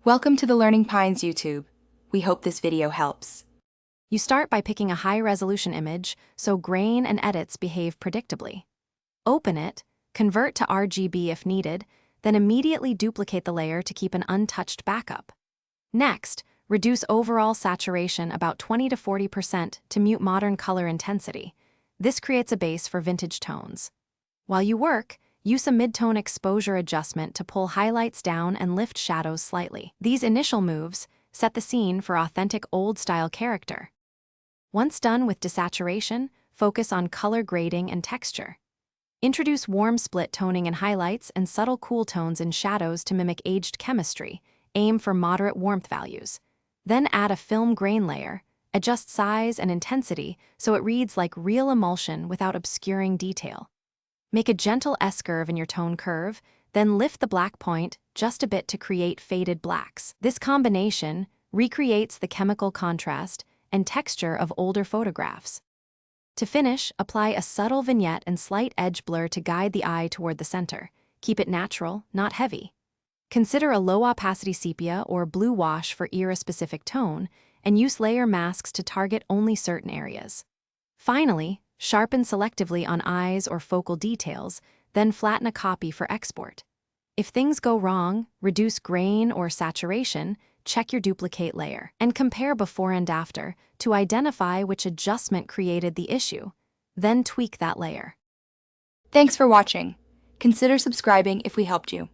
Welcome to the Learning Pines YouTube. We hope this video helps. You start by picking a high-resolution image so grain and edits behave predictably. Open it, convert to RGB if needed, then immediately duplicate the layer to keep an untouched backup. Next, reduce overall saturation about 20 to 40% to mute modern color intensity. This creates a base for vintage tones. While you work, use a mid-tone exposure adjustment to pull highlights down and lift shadows slightly. These initial moves set the scene for authentic old-style character. Once done with desaturation, focus on color grading and texture. Introduce warm split toning in highlights and subtle cool tones in shadows to mimic aged chemistry. Aim for moderate warmth values. Then add a film grain layer. Adjust size and intensity so it reads like real emulsion without obscuring detail. Make a gentle S-curve in your tone curve, then lift the black point just a bit to create faded blacks. This combination recreates the chemical contrast and texture of older photographs. To finish, apply a subtle vignette and slight edge blur to guide the eye toward the center. Keep it natural, not heavy. Consider a low-opacity sepia or blue wash for era-specific tone, and use layer masks to target only certain areas. Finally, sharpen selectively on eyes or focal details, then flatten a copy for export. If things go wrong, reduce grain or saturation, check your duplicate layer, and compare before and after to identify which adjustment created the issue. Then tweak that layer. Thanks for watching. Consider subscribing if we helped you.